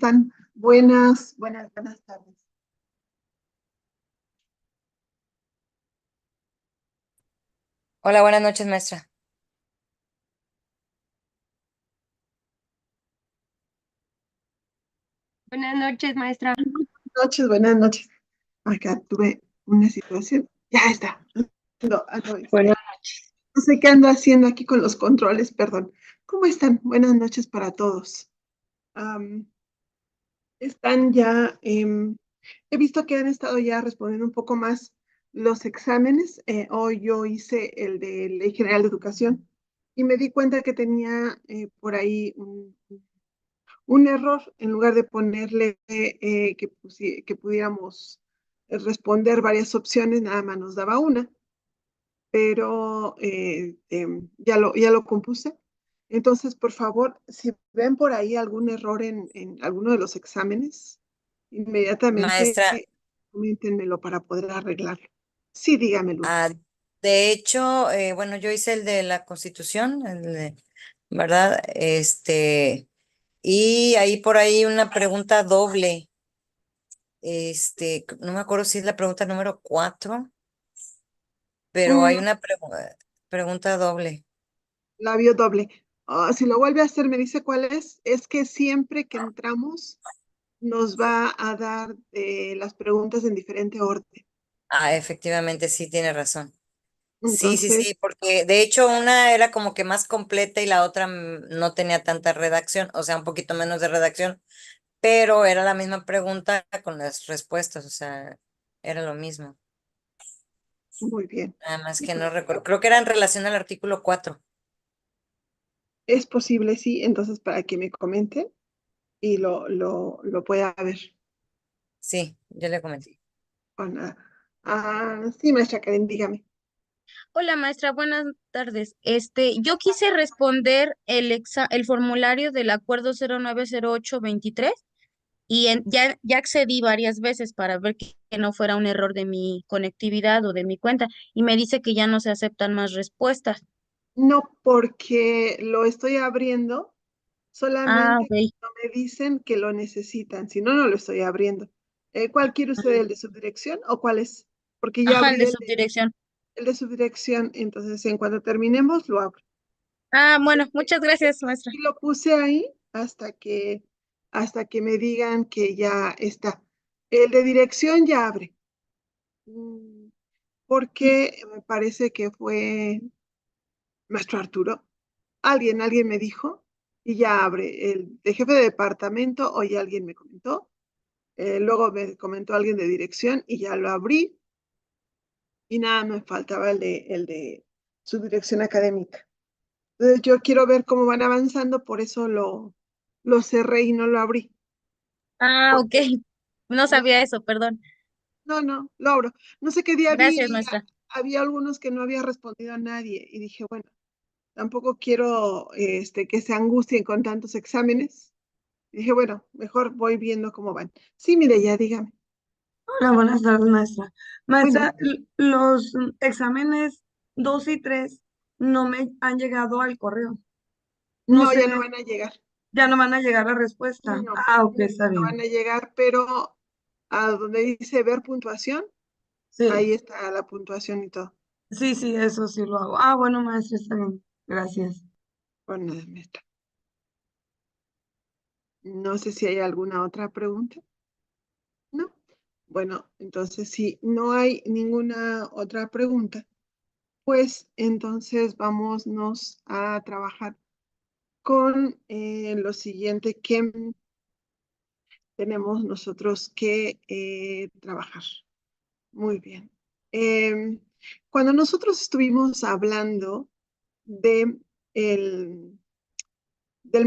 están? Buenas tardes. Hola, buenas noches, maestra. Buenas noches, maestra. Buenas noches. Acá tuve una situación. Ya está. Buenas No sé qué ando haciendo aquí con los controles, perdón. ¿Cómo están? Buenas noches para todos. Am, están ya, he visto que han estado ya respondiendo un poco más los exámenes. Hoy yo hice el de Ley General de Educación y me di cuenta que tenía por ahí un error. En lugar de ponerle que pudiéramos responder varias opciones, nada más nos daba una, pero ya lo compuse. Entonces, por favor, si ven por ahí algún error en alguno de los exámenes, inmediatamente Maestra, coméntenmelo para poder arreglarlo. Sí, dígame, ah, Lourdes. de hecho, bueno, yo hice el de la Constitución, ¿verdad? Y ahí por ahí una pregunta doble. No me acuerdo si es la pregunta número 4, pero Mm, hay una pregunta doble. labio doble. Ah, si lo vuelve a hacer, me dice cuál es. Es que siempre que entramos nos va a dar las preguntas en diferente orden. Ah, efectivamente, sí, tiene razón. Sí, sí, Entonces, sí, porque de hecho una era como que más completa y la otra no tenía tanta redacción, o sea, un poquito menos de redacción, pero era la misma pregunta con las respuestas, o sea, era lo mismo. muy bien. Nada más que no recuerdo, creo que era en relación al artículo 4. Es posible, sí. Entonces, para que me comenten y lo pueda ver. Sí, yo le comenté. Con, sí, maestra Karen, dígame. Hola, maestra, buenas tardes. Yo quise responder el formulario del acuerdo 090823 y ya accedí varias veces para ver que no fuera un error de mi conectividad o de mi cuenta y me dice que ya no se aceptan más respuestas. No, porque lo estoy abriendo, Ah, solamente ok. cuando me dicen que lo necesitan, si no, no lo estoy abriendo. ¿Cuál quiere usted, el de subdirección o cuál es? Porque ya Ajá, el abrí de subdirección. el de subdirección, entonces en cuanto terminemos lo abro. Ah, bueno, muchas gracias, maestra. Y lo puse ahí hasta que me digan que ya está. El de dirección ya abre. Mm, Porque me parece que fue maestro Arturo. Alguien me dijo y ya abre. El de jefe de departamento, hoy alguien me comentó. Luego me comentó alguien de dirección y ya lo abrí y nada, me faltaba el de su dirección académica. Entonces yo quiero ver cómo van avanzando, por eso lo cerré y no lo abrí. Ah, ok. Porque No no, sabía eso, perdón. no, lo abro. No sé qué día vi Gracias, y maestra. había algunos que no había respondido a nadie y dije, bueno, tampoco quiero que se angustien con tantos exámenes. Dije, bueno, mejor voy viendo cómo van. Sí, mire, ya dígame. Hola, buenas tardes, maestra. Buenas. Maestra, los exámenes 2 y 3 no me han llegado al correo. No No, sé, ya no van a llegar. ya no van a llegar la respuesta. No, Ah, ok, no está van bien. a llegar, pero a donde dice ver puntuación, Sí, ahí está la puntuación y todo. sí, sí, eso sí lo hago. Ah, bueno, maestra, está bien. Gracias. Bueno, nada, maestra. No sé si hay alguna otra pregunta. ¿No? Bueno, entonces si no hay ninguna otra pregunta, pues entonces vámonos a trabajar con lo siguiente que tenemos nosotros que trabajar. Muy bien. Em, Cuando nosotros estuvimos hablando de el, el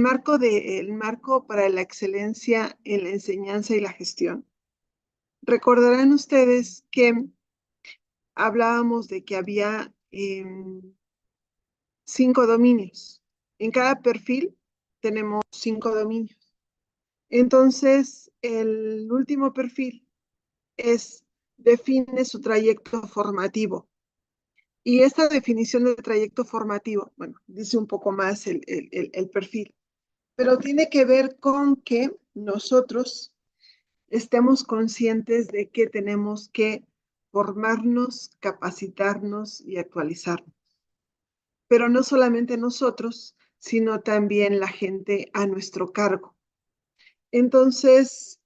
marco para la excelencia en la enseñanza y la gestión, recordarán ustedes que hablábamos de que había 5 dominios. En cada perfil tenemos 5 dominios. Entonces, el último perfil es define su trayecto formativo. Y esta definición de trayecto formativo, bueno, dice un poco más el perfil. pero tiene que ver con que nosotros estemos conscientes de que tenemos que formarnos, capacitarnos y actualizarnos. Pero no solamente nosotros, sino también la gente a nuestro cargo. Entonces,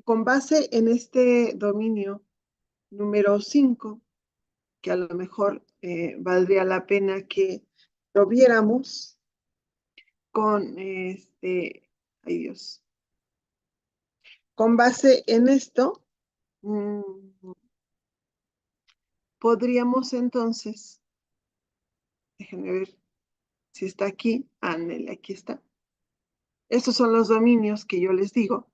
con base en este dominio número 5, que a lo mejor valdría la pena que lo viéramos con ay Dios, con base en esto, podríamos entonces, déjenme ver si está aquí, ándale, aquí está. Estos son los dominios que yo les digo.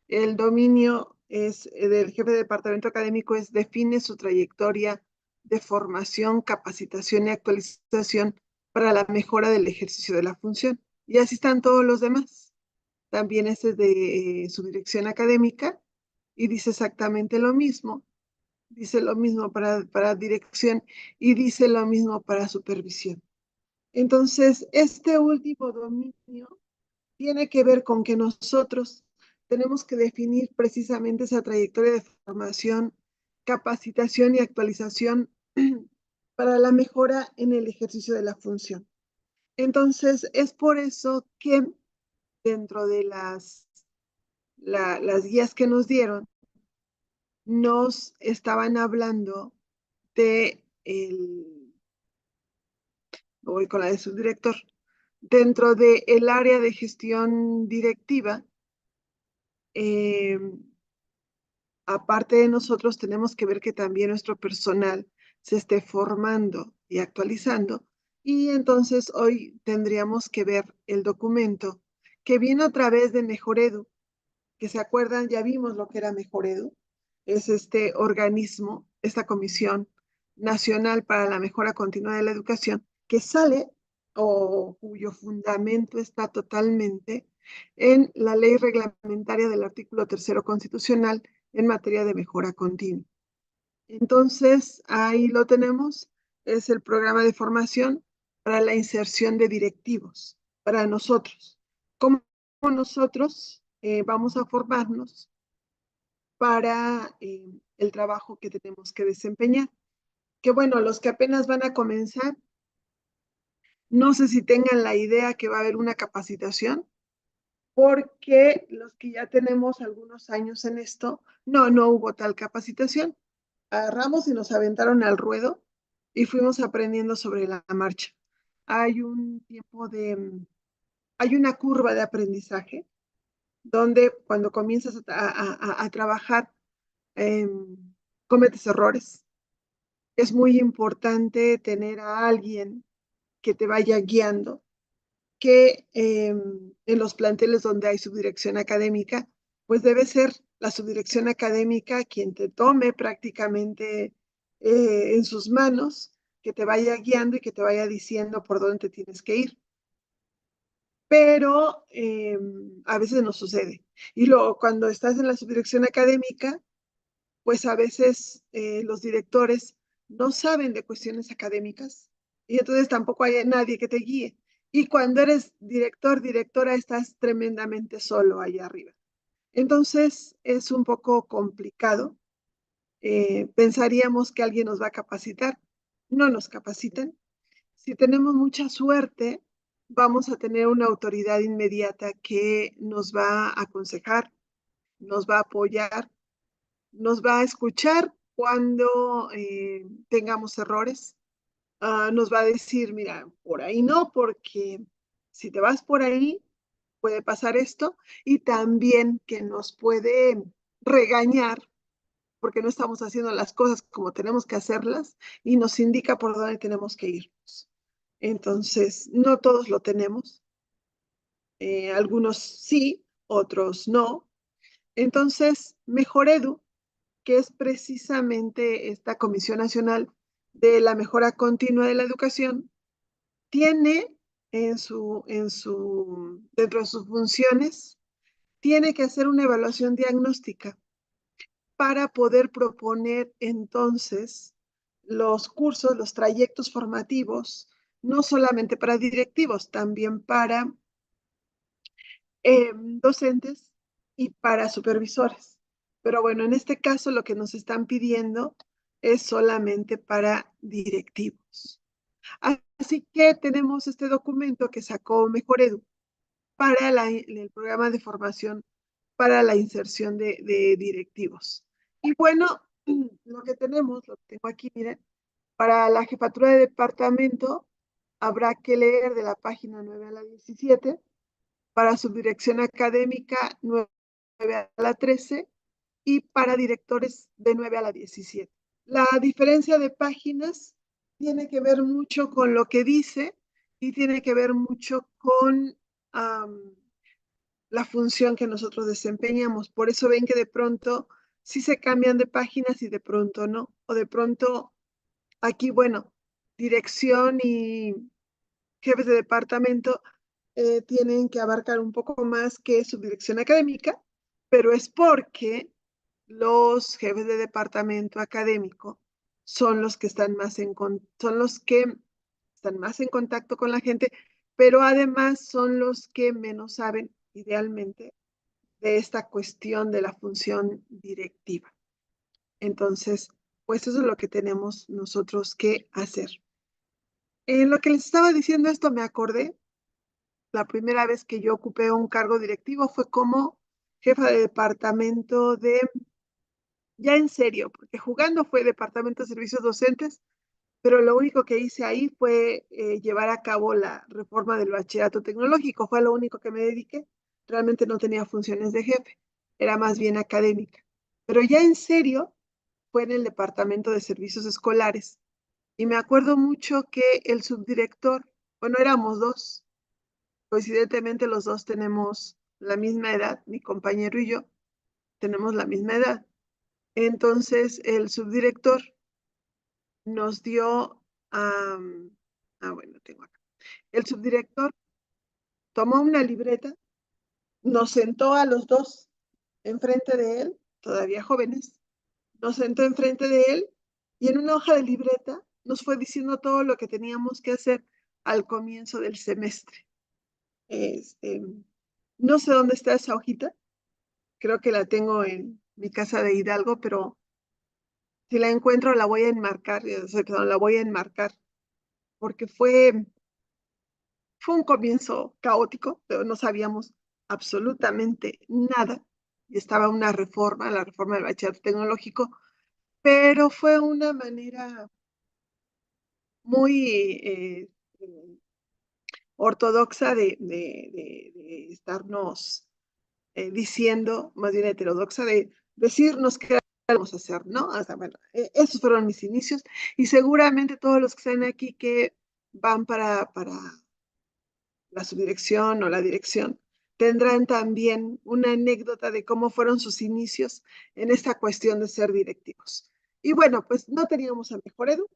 El dominio es del jefe de departamento académico, es define su trayectoria de formación, capacitación y actualización para la mejora del ejercicio de la función. Y así están todos los demás. También este es de su dirección académica y dice exactamente lo mismo. Dice lo mismo para dirección y dice lo mismo para supervisión. Entonces, este último dominio tiene que ver con que nosotros tenemos que definir precisamente esa trayectoria de formación, capacitación y actualización para la mejora en el ejercicio de la función. Entonces, es por eso que dentro de las guías que nos dieron, nos estaban hablando de voy con la de subdirector, dentro del área de gestión directiva, aparte de nosotros, tenemos que ver que también nuestro personal se esté formando y actualizando. Y entonces hoy tendríamos que ver el documento que viene a través de Mejoredu, que se acuerdan, ya vimos lo que era Mejoredu. Es este organismo, esta Comisión Nacional para la Mejora Continua de la Educación, que sale o cuyo fundamento está totalmente en la ley reglamentaria del artículo 3º constitucional en materia de mejora continua. Entonces, ahí lo tenemos, es el programa de formación para la inserción de directivos, para nosotros. ¿Cómo nosotros vamos a formarnos para el trabajo que tenemos que desempeñar? Que bueno, los que apenas van a comenzar, no sé si tengan la idea que va a haber una capacitación, porque los que ya tenemos algunos años en esto, no hubo tal capacitación. Agarramos y nos aventaron al ruedo y fuimos aprendiendo sobre la marcha. Hay un tiempo hay una curva de aprendizaje donde cuando comienzas a trabajar, cometes errores. Es muy importante tener a alguien que te vaya guiando, que en los planteles donde hay subdirección académica, pues debe ser la subdirección académica quien te tome prácticamente en sus manos, que te vaya guiando y que te vaya diciendo por dónde te tienes que ir. Pero a veces no sucede. Y luego cuando estás en la subdirección académica, pues a veces los directores no saben de cuestiones académicas y entonces tampoco hay nadie que te guíe. Y cuando eres director, directora, estás tremendamente solo allá arriba. Entonces es un poco complicado. Pensaríamos que alguien nos va a capacitar. No nos capacitan. Si tenemos mucha suerte, vamos a tener una autoridad inmediata que nos va a aconsejar, nos va a apoyar, nos va a escuchar cuando tengamos errores. Nos va a decir, mira, por ahí no, porque si te vas por ahí, puede pasar esto. Y también que nos puede regañar porque no estamos haciendo las cosas como tenemos que hacerlas y nos indica por dónde tenemos que irnos. Entonces, no todos lo tenemos. Algunos sí, otros no. Entonces, Mejoredu, que es precisamente esta Comisión Nacional de la Mejora Continua de la Educación, tiene dentro de sus funciones, tiene que hacer una evaluación diagnóstica para poder proponer entonces los cursos, los trayectos formativos, no solamente para directivos, también para docentes y para supervisores. Pero bueno, en este caso lo que nos están pidiendo es solamente para directivos. Así que tenemos este documento que sacó Mejor Edu para el programa de formación para la inserción de directivos. Y bueno, lo que tenemos, lo tengo aquí, miren, para la jefatura de departamento habrá que leer de la página 9 a la 17, para subdirección académica 9 a la 13 y para directores de 9 a la 17. La diferencia de páginas tiene que ver mucho con lo que dice y tiene que ver mucho con la función que nosotros desempeñamos. Por eso ven que de pronto sí se cambian de páginas y de pronto no. O de pronto aquí, bueno, dirección y jefes de departamento tienen que abarcar un poco más que subdirección académica, pero es porque los jefes de departamento académico son los que están más son los que están más en contacto con la gente, pero además son los que menos saben idealmente de esta cuestión de la función directiva. Entonces, pues eso es lo que tenemos nosotros que hacer. En lo que les estaba diciendo esto, me acordé, la primera vez que yo ocupé un cargo directivo fue como jefa de departamento ya en serio, porque jugando fue departamento de servicios docentes, pero lo único que hice ahí fue llevar a cabo la reforma del bachillerato tecnológico, fue lo único que me dediqué. Realmente no tenía funciones de jefe, era más bien académica. Pero ya en serio fue en el departamento de servicios escolares. Y me acuerdo mucho que el subdirector, bueno, éramos dos, coincidentemente los dos tenemos la misma edad, mi compañero y yo tenemos la misma edad. Entonces el subdirector nos dio, bueno, tengo acá. El subdirector tomó una libreta, nos sentó a los dos enfrente de él, todavía jóvenes, nos sentó enfrente de él y en una hoja de libreta nos fue diciendo todo lo que teníamos que hacer al comienzo del semestre. No sé dónde está esa hojita, creo que la tengo en mi casa de Hidalgo, pero si la encuentro la voy a enmarcar, perdón, la voy a enmarcar, porque fue un comienzo caótico, pero no sabíamos absolutamente nada. Y estaba una reforma, la reforma del bachillerato tecnológico, pero fue una manera muy ortodoxa de estarnos diciendo, más bien heterodoxa, de decirnos qué vamos a hacer, ¿no? O sea, bueno, esos fueron mis inicios y seguramente todos los que están aquí que van para la subdirección o la dirección tendrán también una anécdota de cómo fueron sus inicios en esta cuestión de ser directivos. Y bueno, pues no teníamos a Mejor Edu.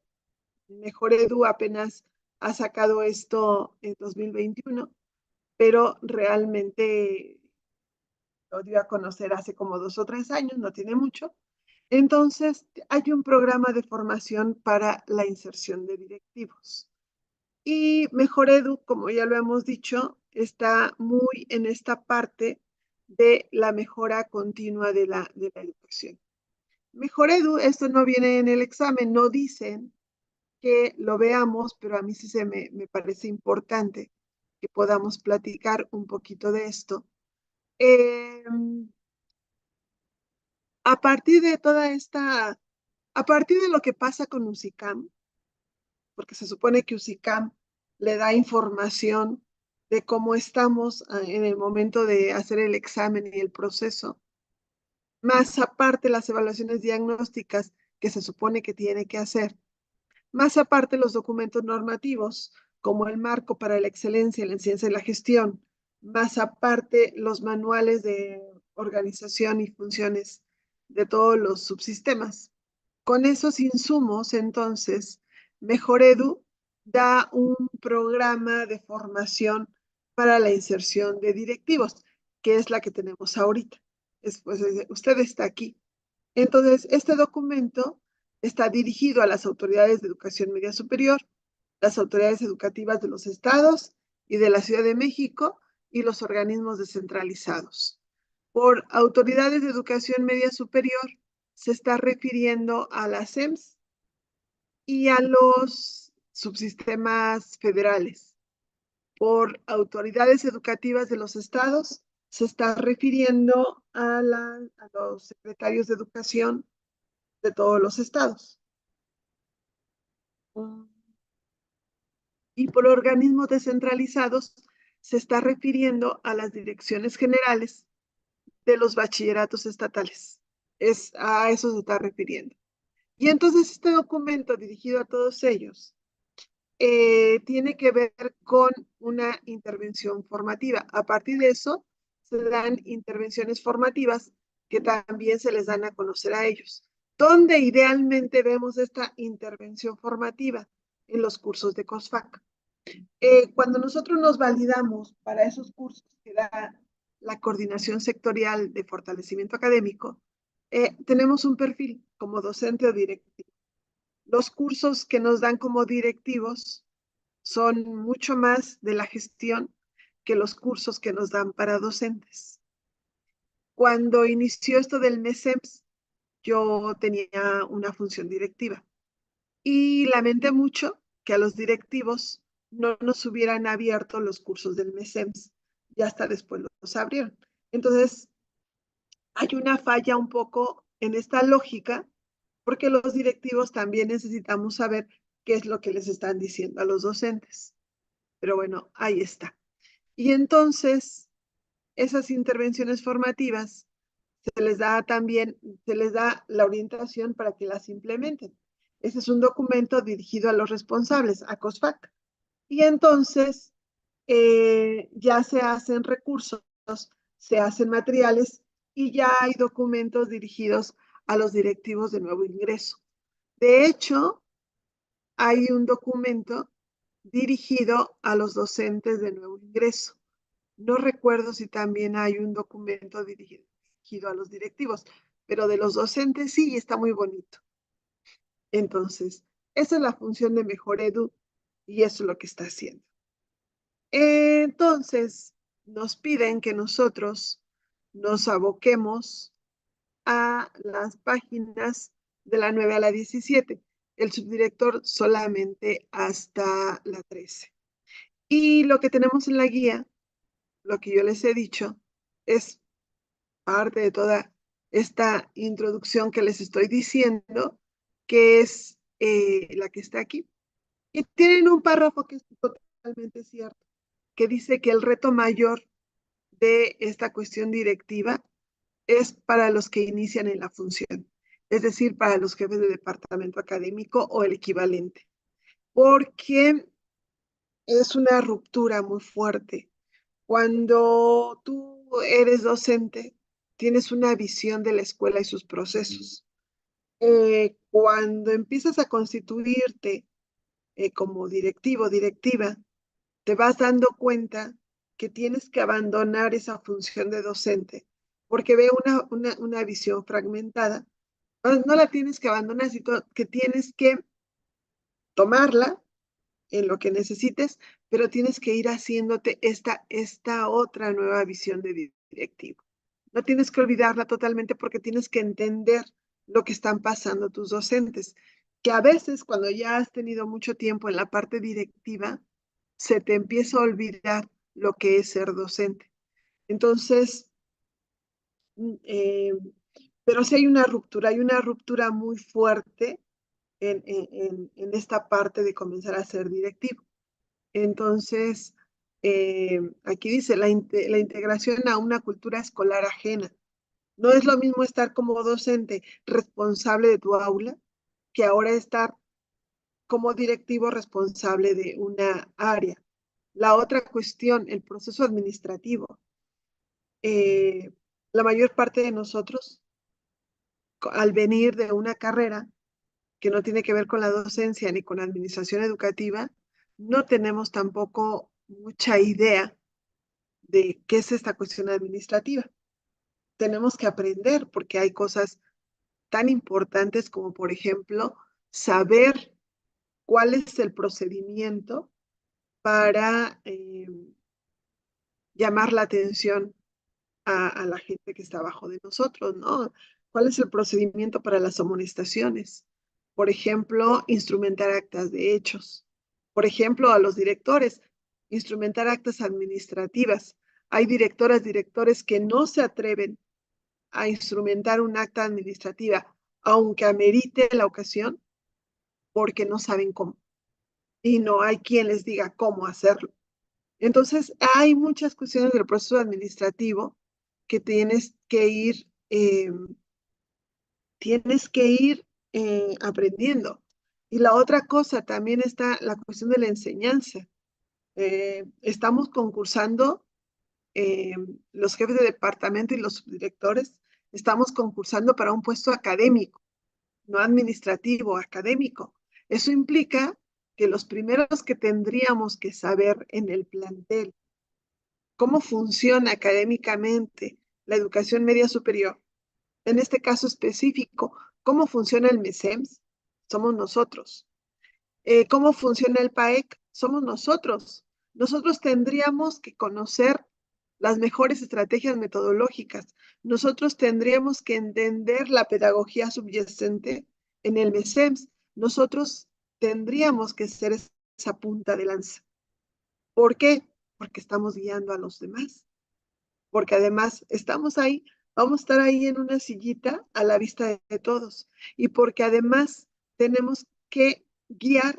Mejor Edu apenas ha sacado esto en 2021, pero realmente lo dio a conocer hace como 2 o 3 años, no tiene mucho. Entonces, hay un programa de formación para la inserción de directivos. Y Mejor Edu, como ya lo hemos dicho, está muy en esta parte de la mejora continua de la educación. Mejor Edu, esto no viene en el examen, no dicen que lo veamos, pero a mí sí me parece importante que podamos platicar un poquito de esto. A partir de a partir de lo que pasa con USICAM, porque se supone que USICAM le da información de cómo estamos en el momento de hacer el examen y el proceso, más aparte las evaluaciones diagnósticas que se supone que tiene que hacer, más aparte los documentos normativos, como el marco para la excelencia en la ciencia de la gestión, más aparte los manuales de organización y funciones de todos los subsistemas. Con esos insumos, entonces, Mejor Edu da un programa de formación para la inserción de directivos, que es la que tenemos ahorita. Pues, usted está aquí. Entonces, este documento está dirigido a las autoridades de educación media superior, las autoridades educativas de los estados y de la Ciudad de México y los organismos descentralizados. Por autoridades de educación media superior, se está refiriendo a las SEMS y a los subsistemas federales. Por autoridades educativas de los estados, se está refiriendo a los secretarios de educación de todos los estados. Y por organismos descentralizados, se está refiriendo a las direcciones generales de los bachilleratos estatales. A eso se está refiriendo. Y entonces este documento dirigido a todos ellos tiene que ver con una intervención formativa. A partir de eso, se dan intervenciones formativas que también se les dan a conocer a ellos. ¿Dónde idealmente vemos esta intervención formativa? En los cursos de COSFAC. Cuando nosotros nos validamos para esos cursos que da la Coordinación Sectorial de Fortalecimiento Académico, tenemos un perfil como docente o directivo. Los cursos que nos dan como directivos son mucho más de la gestión que los cursos que nos dan para docentes. Cuando inició esto del MESEMS, yo tenía una función directiva y lamenté mucho que a los directivos no nos hubieran abierto los cursos del MESEMS y hasta después los abrieron. Entonces, hay una falla un poco en esta lógica porque los directivos también necesitamos saber qué es lo que les están diciendo a los docentes. Pero bueno, ahí está. Y entonces, esas intervenciones formativas se les da la orientación para que las implementen. Ese es un documento dirigido a los responsables, a COSFAC. Y entonces, ya se hacen recursos, se hacen materiales y ya hay documentos dirigidos a los directivos de nuevo ingreso. De hecho, hay un documento dirigido a los docentes de nuevo ingreso. No recuerdo si también hay un documento dirigido a los directivos, pero de los docentes sí, está muy bonito. Entonces, esa es la función de Mejor Edu y eso es lo que está haciendo. Entonces, nos piden que nosotros nos aboquemos a las páginas de la 9 a la 17. El subdirector solamente hasta la 13. Y lo que tenemos en la guía, lo que yo les he dicho, es parte de toda esta introducción que les estoy diciendo, que es la que está aquí. Y tienen un párrafo que es totalmente cierto, que dice que el reto mayor de esta cuestión directiva es para los que inician en la función, es decir, para los jefes de departamento académico o el equivalente, porque es una ruptura muy fuerte. Cuando tú eres docente, tienes una visión de la escuela y sus procesos. Cuando empiezas a constituirte como directivo, directiva, te vas dando cuenta que tienes que abandonar esa función de docente, porque ve una visión fragmentada. No la tienes que abandonar, sino que tienes que tomarla en lo que necesites, pero tienes que ir haciéndote esta otra nueva visión de directivo. No tienes que olvidarla totalmente porque tienes que entender lo que están pasando tus docentes, que a veces cuando ya has tenido mucho tiempo en la parte directiva, se te empieza a olvidar lo que es ser docente. Entonces, pero sí hay una ruptura muy fuerte en esta parte de comenzar a ser directivo. Entonces, aquí dice la integración a una cultura escolar ajena. No es lo mismo estar como docente responsable de tu aula que ahora estar como directivo responsable de una área. La otra cuestión, el proceso administrativo. La mayor parte de nosotros, al venir de una carrera que no tiene que ver con la docencia ni con la administración educativa, no tenemos tampoco mucha idea de qué es esta cuestión administrativa. Tenemos que aprender porque hay cosas tan importantes como, por ejemplo, saber cuál es el procedimiento para llamar la atención a la gente que está abajo de nosotros, ¿no? ¿Cuál es el procedimiento para las amonestaciones? Por ejemplo, instrumentar actas de hechos. Por ejemplo, a los directores, instrumentar actas administrativas. Hay directoras, directores que no se atreven a instrumentar un acta administrativa, aunque amerite la ocasión, porque no saben cómo. Y no hay quien les diga cómo hacerlo. Entonces, hay muchas cuestiones del proceso administrativo que tienes que ir aprendiendo. Y la otra cosa también está la cuestión de la enseñanza. Estamos concursando, eh, los jefes de departamento y los subdirectores, estamos concursando para un puesto académico, no administrativo, académico. Eso implica que los primeros que tendríamos que saber en el plantel cómo funciona académicamente la educación media superior, en este caso específico, cómo funciona el MESEMS, somos nosotros. ¿Cómo funciona el PAEC? Somos nosotros. Nosotros tendríamos que conocer las mejores estrategias metodológicas. Nosotros tendríamos que entender la pedagogía subyacente en el MESEMS. Nosotros tendríamos que ser esa punta de lanza. ¿Por qué? Porque estamos guiando a los demás. Porque además estamos ahí, vamos a estar ahí en una sillita a la vista de todos. Y porque además tenemos que guiar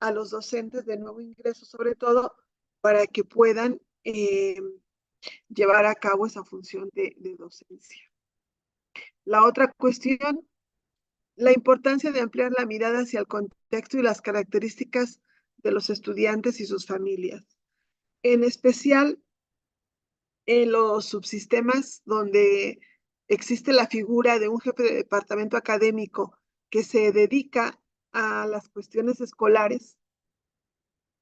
a los docentes de nuevo ingreso, sobre todo para que puedan llevar a cabo esa función de docencia. La otra cuestión, la importancia de ampliar la mirada hacia el contexto y las características de los estudiantes y sus familias. En especial en los subsistemas donde existe la figura de un jefe de departamento académico que se dedica a las cuestiones escolares,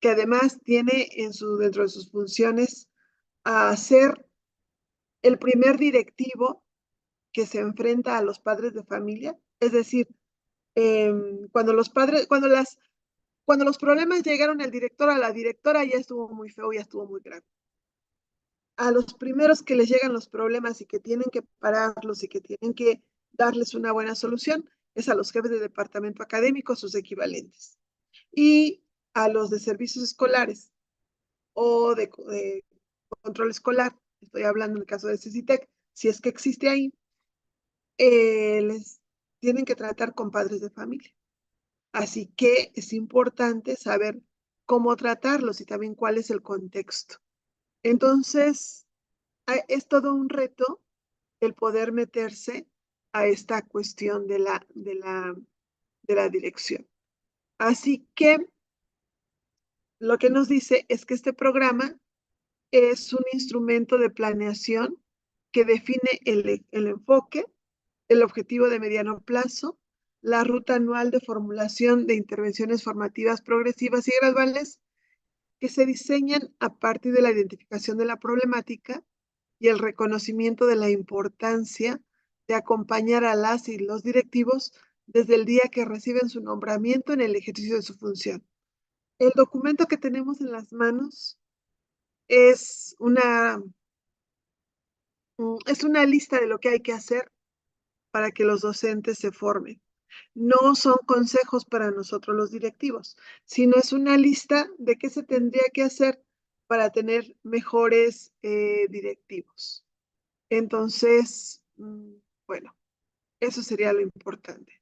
que además tiene dentro de sus funciones a ser el primer directivo que se enfrenta a los padres de familia. Es decir, cuando los problemas llegaron al director, a la directora, ya estuvo muy feo, ya estuvo muy grave. A los primeros que les llegan los problemas y que tienen que pararlos y que tienen que darles una buena solución es a los jefes de departamento académico, sus equivalentes. Y a los de servicios escolares o de control escolar, estoy hablando en el caso de CECITEC, si es que existe ahí, les tienen que tratar con padres de familia. Así que es importante saber cómo tratarlos y también cuál es el contexto. Entonces, es todo un reto el poder meterse a esta cuestión de la dirección. Así que lo que nos dice es que este programa es un instrumento de planeación que define el enfoque, el objetivo de mediano plazo, la ruta anual de formulación de intervenciones formativas progresivas y graduales que se diseñan a partir de la identificación de la problemática y el reconocimiento de la importancia de acompañar a las y los directivos desde el día que reciben su nombramiento en el ejercicio de su función. El documento que tenemos en las manos es una lista de lo que hay que hacer para que los docentes se formen. No son consejos para nosotros los directivos, sino es una lista de qué se tendría que hacer para tener mejores directivos. Entonces, bueno, eso sería lo importante.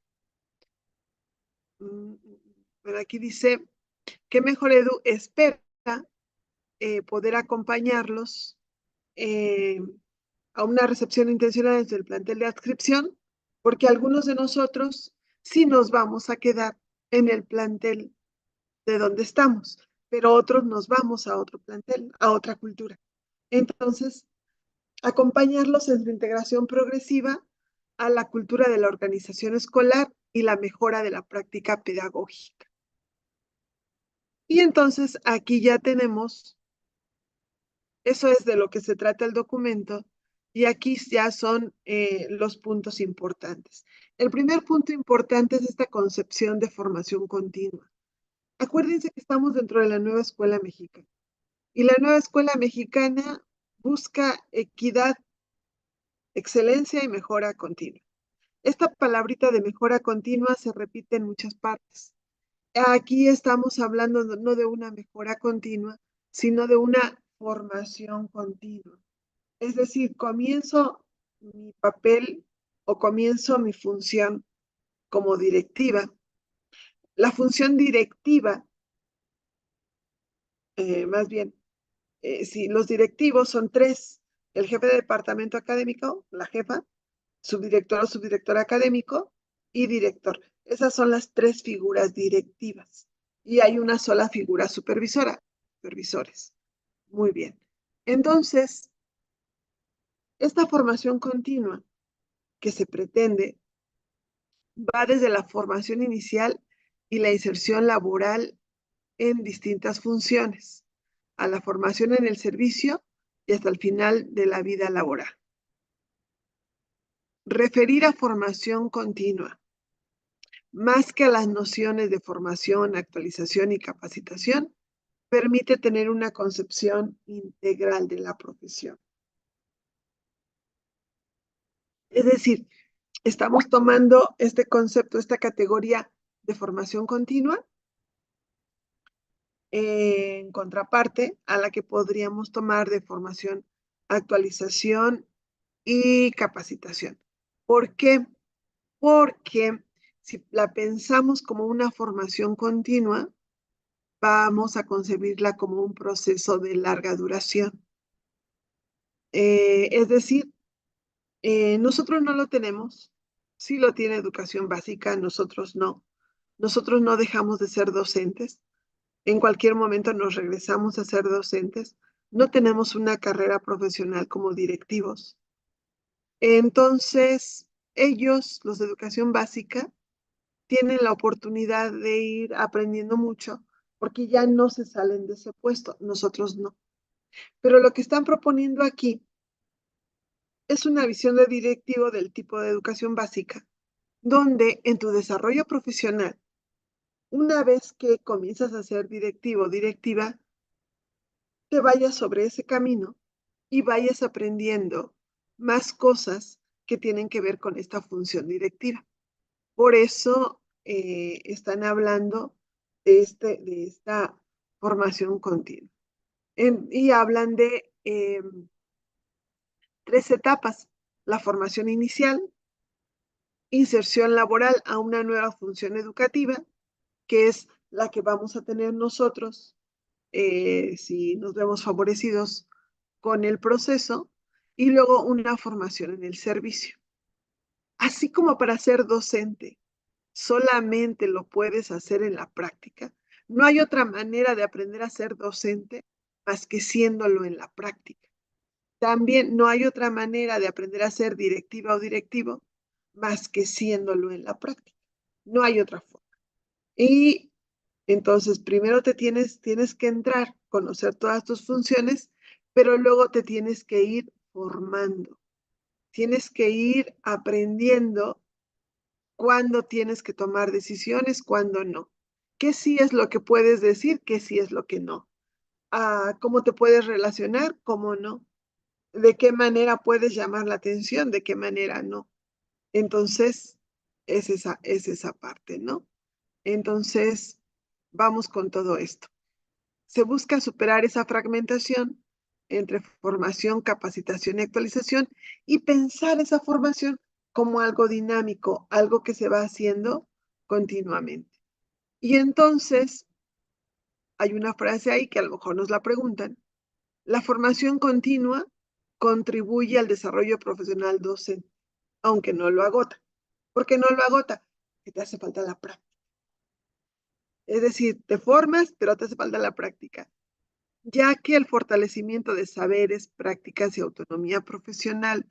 Pero aquí dice que Mejor Edu espera poder acompañarlos a una recepción intencional desde el plantel de adscripción, porque algunos de nosotros sí nos vamos a quedar en el plantel de donde estamos, pero otros nos vamos a otro plantel, a otra cultura. Entonces, acompañarlos en su integración progresiva a la cultura de la organización escolar y la mejora de la práctica pedagógica. Y entonces aquí ya tenemos, eso es de lo que se trata el documento, y aquí ya son los puntos importantes. El primer punto importante es esta concepción de formación continua. Acuérdense que estamos dentro de la nueva escuela mexicana. Y la nueva escuela mexicana busca equidad, excelencia y mejora continua. Esta palabrita de mejora continua se repite en muchas partes. Aquí estamos hablando no de una mejora continua, sino de una formación continua. Es decir, comienzo mi papel o comienzo mi función como directiva. La función directiva, más bien, si los directivos son tres: el jefe de departamento académico, la jefa, subdirector o subdirector académico y director. Esas son las tres figuras directivas. Y hay una sola figura supervisora, supervisores. Muy bien. Entonces, esta formación continua que se pretende va desde la formación inicial y la inserción laboral en distintas funciones, a la formación en el servicio y hasta el final de la vida laboral. Referir a formación continua, más que a las nociones de formación, actualización y capacitación, permite tener una concepción integral de la profesión. Es decir, estamos tomando este concepto, esta categoría de formación continua, en contraparte a la que podríamos tomar de formación, actualización y capacitación. ¿Por qué? Porque si la pensamos como una formación continua, vamos a concebirla como un proceso de larga duración. Es decir, nosotros no lo tenemos. Sí lo tiene educación básica, nosotros no. Nosotros no dejamos de ser docentes. En cualquier momento nos regresamos a ser docentes. No tenemos una carrera profesional como directivos. Entonces, ellos, los de educación básica, tienen la oportunidad de ir aprendiendo mucho porque ya no se salen de ese puesto, nosotros no. Pero lo que están proponiendo aquí es una visión de directivo del tipo de educación básica, donde en tu desarrollo profesional, una vez que comienzas a ser directivo o directiva, te vayas sobre ese camino y vayas aprendiendo más cosas que tienen que ver con esta función directiva. Por eso están hablando de esta formación continua. Y hablan de 3 etapas: la formación inicial, inserción laboral a una nueva función educativa, que es la que vamos a tener nosotros si nos vemos favorecidos con el proceso, y luego una formación en el servicio. Así como para ser docente solamente lo puedes hacer en la práctica, no hay otra manera de aprender a ser docente más que siéndolo en la práctica. También no hay otra manera de aprender a ser directiva o directivo más que siéndolo en la práctica. No hay otra forma. Y entonces primero tienes que entrar, conocer todas tus funciones, pero luego te tienes que ir formando. Tienes que ir aprendiendo cuándo tienes que tomar decisiones, cuándo no. ¿Qué sí es lo que puedes decir? ¿Qué sí es lo que no? ¿Cómo te puedes relacionar? ¿Cómo no? ¿De qué manera puedes llamar la atención? ¿De qué manera no? Entonces, es esa parte, ¿no? Entonces, vamos con todo esto. Se busca superar esa fragmentación entre formación, capacitación y actualización y pensar esa formación como algo dinámico, algo que se va haciendo continuamente. Y entonces, hay una frase ahí que a lo mejor nos la preguntan: la formación continua contribuye al desarrollo profesional docente, aunque no lo agota. ¿Por qué no lo agota? Que te hace falta la práctica. Es decir, te formas, pero te hace falta la práctica, ya que el fortalecimiento de saberes, prácticas y autonomía profesional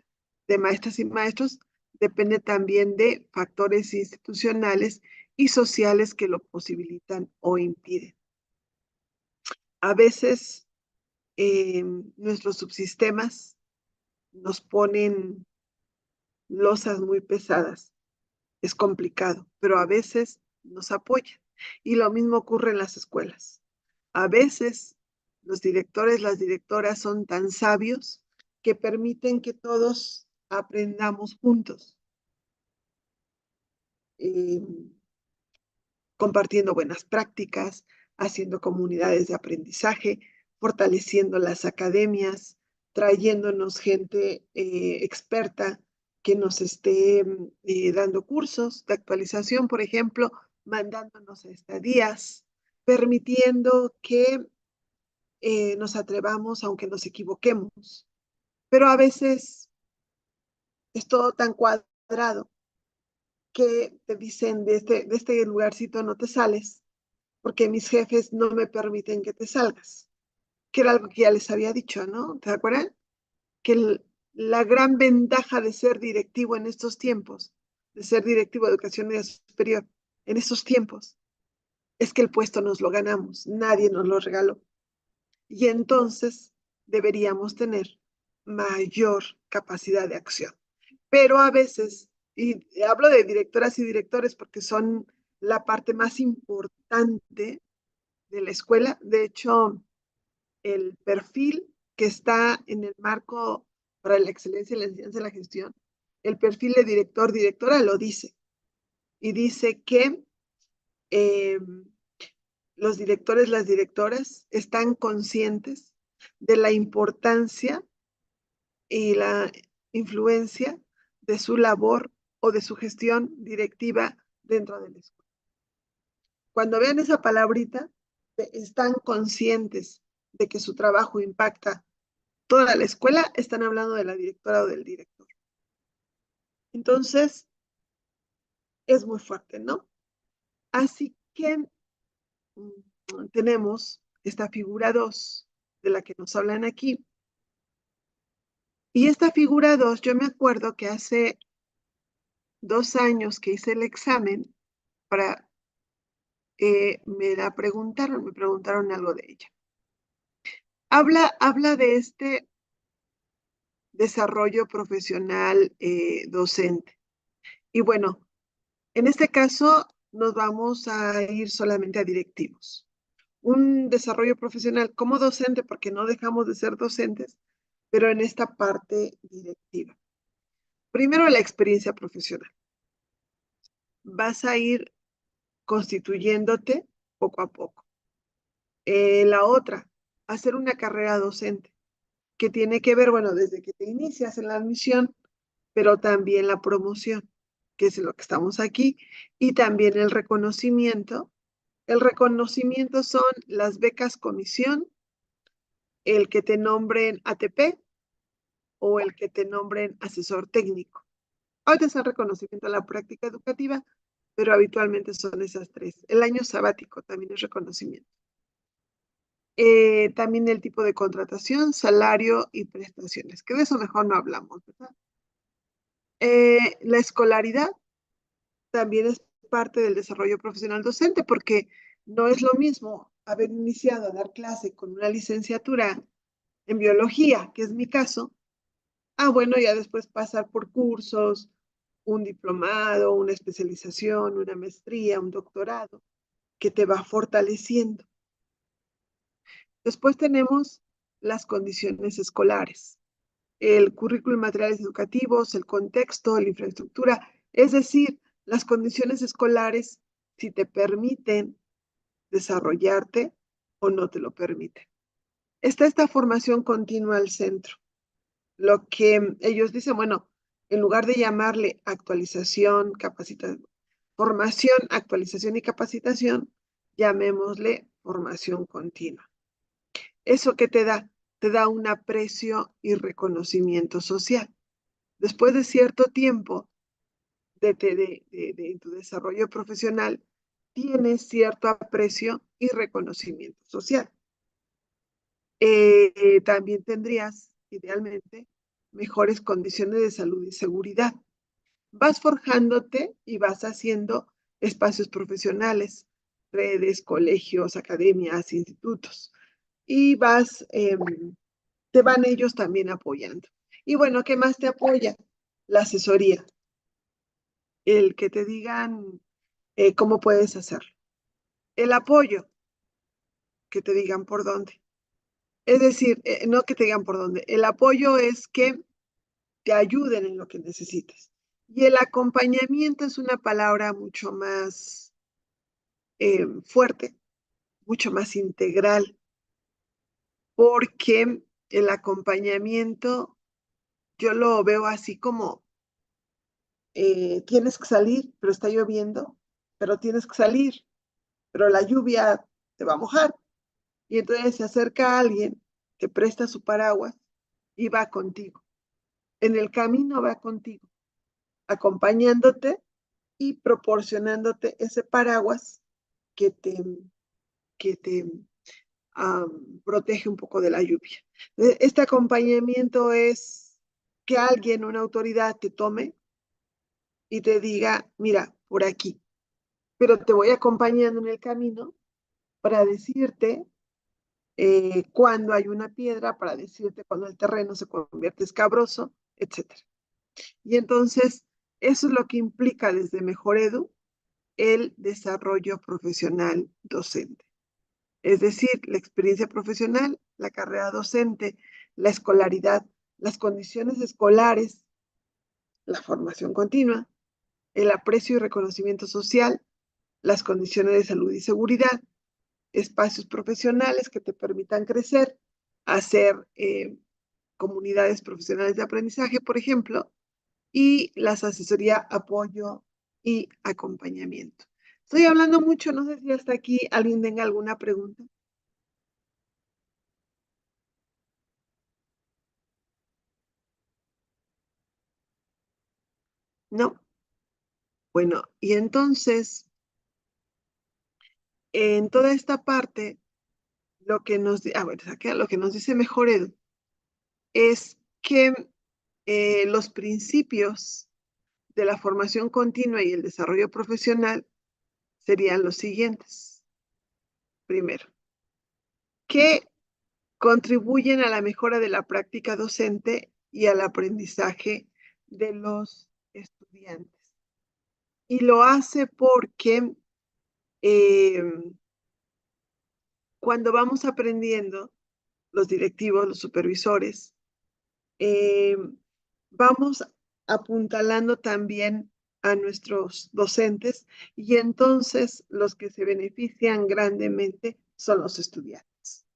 de maestras y maestros depende también de factores institucionales y sociales que lo posibilitan o impiden. A veces nuestros subsistemas nos ponen losas muy pesadas. Es complicado, pero a veces nos apoyan. Y lo mismo ocurre en las escuelas. A veces Los directores, las directoras son tan sabios que permiten que todos aprendamos juntos, eh, compartiendo buenas prácticas, haciendo comunidades de aprendizaje, fortaleciendo las academias, trayéndonos gente experta que nos esté dando cursos de actualización, por ejemplo, mandándonos a estadías, permitiendo que nos atrevamos aunque nos equivoquemos. Pero a veces es todo tan cuadrado que te dicen de este lugarcito no te sales porque mis jefes no me permiten que te salgas, que era algo que ya les había dicho, ¿no? ¿Te acuerdan? Que la gran ventaja de ser directivo en estos tiempos, de ser directivo de educación media superior en estos tiempos, es que el puesto nos lo ganamos, nadie nos lo regaló. Y entonces deberíamos tener mayor capacidad de acción. Pero a veces, y hablo de directoras y directores porque son la parte más importante de la escuela. De hecho, el perfil que está en el marco para la excelencia en la enseñanza y la gestión, el perfil de director, directora lo dice. Y dice que eh, los directores, las directoras están conscientes de la importancia y la influencia de su labor o de su gestión directiva dentro de la escuela. Cuando vean esa palabrita, están conscientes de que su trabajo impacta toda la escuela, están hablando de la directora o del director. Entonces, es muy fuerte, ¿no? Así que tenemos esta figura 2 de la que nos hablan aquí. Y esta figura 2, yo me acuerdo que hace 2 años que hice el examen para, me preguntaron algo de ella. Habla de este desarrollo profesional docente. Y bueno, en este caso nos vamos a ir solamente a directivos. Un desarrollo profesional como docente, porque no dejamos de ser docentes, pero en esta parte directiva. Primero, la experiencia profesional. Vas a ir constituyéndote poco a poco. La otra, hacer una carrera docente, que tiene que ver, bueno, desde que te inicias en la admisión, pero también la promoción, que es lo que estamos aquí, y también el reconocimiento. El reconocimiento son las becas comisión, el que te nombren ATP o el que te nombren asesor técnico. Ahorita es el reconocimiento a la práctica educativa, pero habitualmente son esas tres. El año sabático también es reconocimiento. También el tipo de contratación, salario y prestaciones, que de eso mejor no hablamos, ¿verdad? La escolaridad también es parte del desarrollo profesional docente, porque no es lo mismo haber iniciado a dar clase con una licenciatura en biología, que es mi caso, bueno, ya después pasar por cursos, un diplomado, una especialización, una maestría, un doctorado, que te va fortaleciendo. Después tenemos las condiciones escolares, el currículum y materiales educativos, el contexto, la infraestructura, es decir, las condiciones escolares si te permiten desarrollarte o no te lo permiten. Está esta formación continua al centro. Lo que ellos dicen, bueno, en lugar de llamarle actualización, capacitación, formación, actualización y capacitación, llamémosle formación continua. ¿Eso qué te da? Te da un aprecio y reconocimiento social. Después de cierto tiempo de tu desarrollo profesional, tienes cierto aprecio y reconocimiento social. También tendrías, idealmente, mejores condiciones de salud y seguridad. Vas forjándote y vas haciendo espacios profesionales, redes, colegios, academias, institutos, y te van ellos también apoyando. Y bueno, ¿qué más te apoya? La asesoría, el que te digan cómo puedes hacerlo. El apoyo, que te digan por dónde. Es decir, no que te digan por dónde. El apoyo es que te ayuden en lo que necesites. Y el acompañamiento es una palabra mucho más fuerte, mucho más integral, porque el acompañamiento yo lo veo así como tienes que salir, pero está lloviendo, pero tienes que salir, pero la lluvia te va a mojar. Y entonces se acerca alguien, te presta su paraguas y va contigo. En el camino va contigo, acompañándote y proporcionándote ese paraguas que te, que te protege un poco de la lluvia. Este acompañamiento es que alguien, una autoridad, te tome y te diga, mira, por aquí, pero te voy acompañando en el camino para decirte cuando hay una piedra, para decirte cuando el terreno se convierte escabroso, etcétera. Y entonces, eso es lo que implica desde Mejor Edu el desarrollo profesional docente. Es decir, la experiencia profesional, la carrera docente, la escolaridad, las condiciones escolares, la formación continua, el aprecio y reconocimiento social, las condiciones de salud y seguridad, espacios profesionales que te permitan crecer, hacer comunidades profesionales de aprendizaje, por ejemplo, y las asesoría, apoyo y acompañamiento. Estoy hablando mucho, no sé si hasta aquí alguien tenga alguna pregunta. No. Bueno, y entonces, en toda esta parte, lo que nos, bueno, lo que nos dice Mejor Edu es que los principios de la formación continua y el desarrollo profesional serían los siguientes. Primero, que contribuyen a la mejora de la práctica docente y al aprendizaje de los estudiantes. Y lo hace porque cuando vamos aprendiendo, los directivos, los supervisores, vamos apuntalando también a nuestros docentes y entonces los que se benefician grandemente son los estudiantes.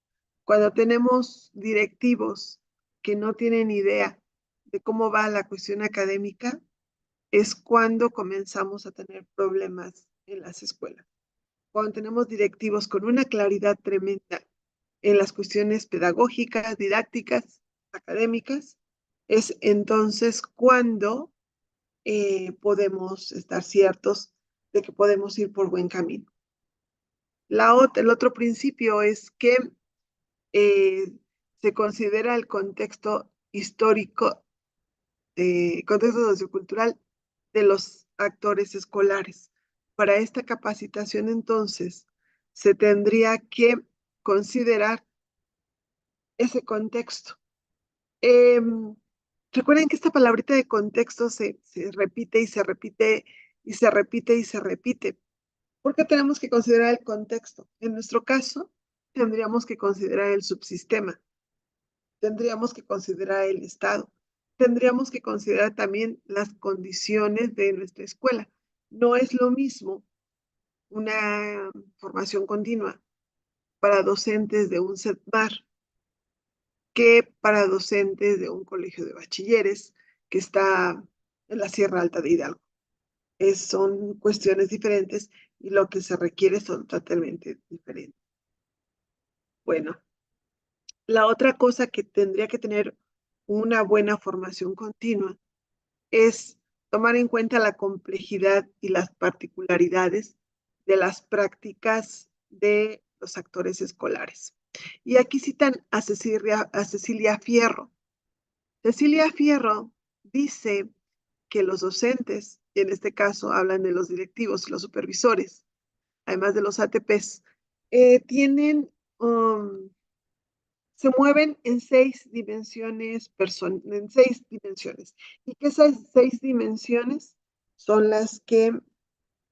Cuando tenemos directivos que no tienen idea de cómo va la cuestión académica, es cuando comenzamos a tener problemas en las escuelas. Cuando tenemos directivos con una claridad tremenda en las cuestiones pedagógicas, didácticas, académicas, es entonces cuando podemos estar ciertos de que podemos ir por buen camino. El otro principio es que se considera el contexto histórico, contexto sociocultural de los actores escolares. Para esta capacitación, entonces, se tendría que considerar ese contexto. Recuerden que esta palabrita de contexto se repite y se repite y se repite y se repite. ¿Por qué tenemos que considerar el contexto? En nuestro caso, tendríamos que considerar el subsistema, tendríamos que considerar el Estado, tendríamos que considerar también las condiciones de nuestra escuela. No es lo mismo una formación continua para docentes de un CETMAR que para docentes de un colegio de bachilleres que está en la Sierra Alta de Hidalgo. Son cuestiones diferentes y lo que se requiere son totalmente diferentes. Bueno, la otra cosa que tendría que tener una buena formación continua es tomar en cuenta la complejidad y las particularidades de las prácticas de los actores escolares. Y aquí citan a Cecilia Fierro. Cecilia Fierro dice que los docentes, y en este caso hablan de los directivos y los supervisores, además de los ATPs, tienen, se mueven en 6 dimensiones, y que esas 6 dimensiones son las que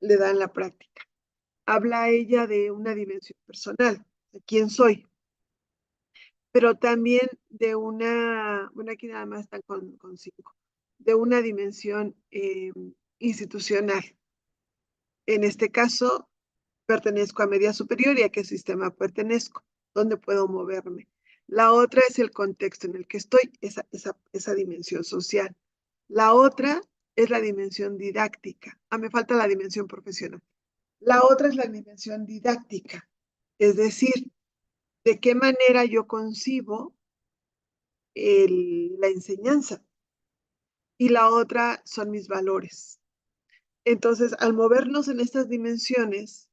le dan la práctica. Habla ella de una dimensión personal, de quién soy. pero también de una, bueno, aquí nada más están con 5, de una dimensión institucional. En este caso, pertenezco a media superior y a qué sistema pertenezco, dónde puedo moverme. La otra es el contexto en el que estoy, esa dimensión social. La otra es la dimensión didáctica. Me falta la dimensión profesional. La otra es la dimensión didáctica, es decir, de qué manera yo concibo la enseñanza. Y la otra son mis valores. Entonces, al movernos en estas dimensiones,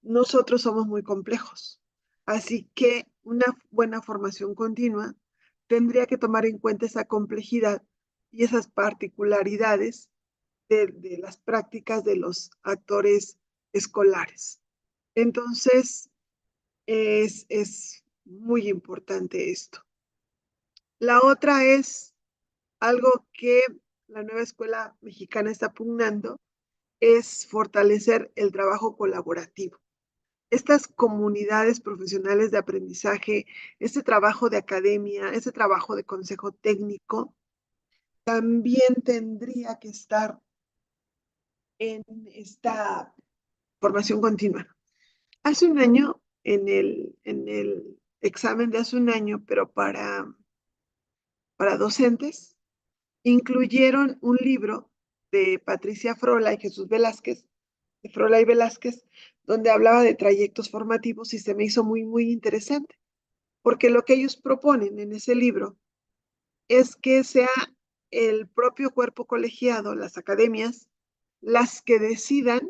nosotros somos muy complejos. Así que una buena formación continua tendría que tomar en cuenta esa complejidad y esas particularidades de las prácticas de los actores escolares. Entonces, es muy importante esto. La otra es algo que la nueva escuela mexicana está pugnando, es fortalecer el trabajo colaborativo. Estas comunidades profesionales de aprendizaje, este trabajo de academia, este trabajo de consejo técnico, también tendría que estar en esta formación continua. Hace un año, en el examen de hace un año, pero para docentes, incluyeron un libro de Patricia Frola y Jesús Velázquez, de Frola y Velázquez, donde hablaba de trayectos formativos y se me hizo muy, muy interesante, porque lo que ellos proponen en ese libro es que sea el propio cuerpo colegiado, las academias, las que decidan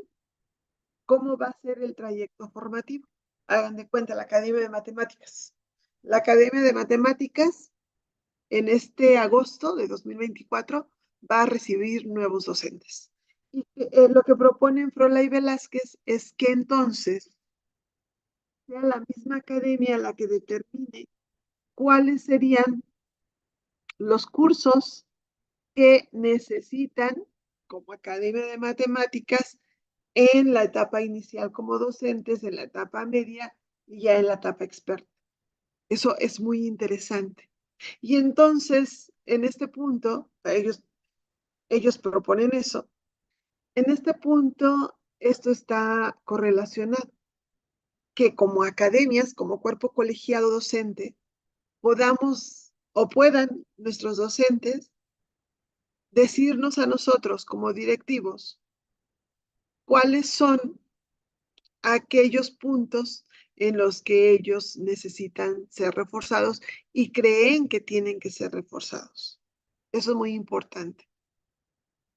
cómo va a ser el trayecto formativo. Hagan de cuenta la Academia de Matemáticas. La Academia de Matemáticas en este agosto de 2024 va a recibir nuevos docentes. Y lo que proponen Frola y Velázquez es que entonces sea la misma academia la que determine cuáles serían los cursos que necesitan como academia de matemáticas en la etapa inicial como docentes, en la etapa media y ya en la etapa experta. Eso es muy interesante. Y entonces, en este punto, ellos proponen eso. En este punto, esto está correlacionado, que como academias, como cuerpo colegiado docente, podamos o puedan nuestros docentes decirnos a nosotros como directivos cuáles son aquellos puntos en los que ellos necesitan ser reforzados y creen que tienen que ser reforzados. Eso es muy importante.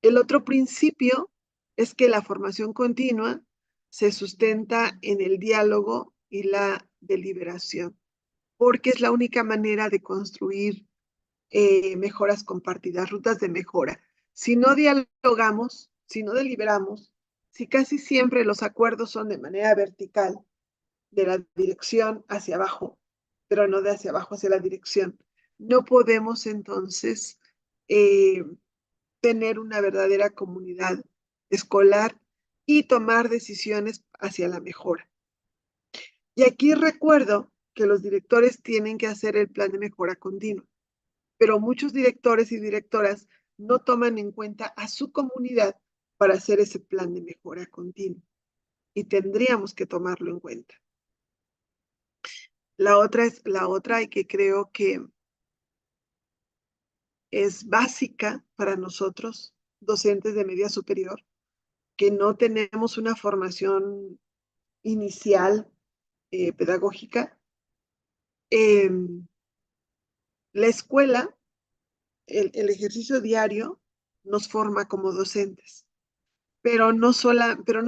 El otro principio es que la formación continua se sustenta en el diálogo y la deliberación, porque es la única manera de construir mejoras compartidas, rutas de mejora. Si no dialogamos, si no deliberamos, si casi siempre los acuerdos son de manera vertical, de la dirección hacia abajo, pero no de hacia abajo hacia la dirección, no podemos entonces tener una verdadera comunidad escolar y tomar decisiones hacia la mejora. Y aquí recuerdo que los directores tienen que hacer el plan de mejora continua, pero muchos directores y directoras no toman en cuenta a su comunidad para hacer ese plan de mejora continua. Y tendríamos que tomarlo en cuenta. La otra y que creo que es básica para nosotros, docentes de media superior, que no tenemos una formación inicial pedagógica. La escuela, el ejercicio diario nos forma como docentes, pero no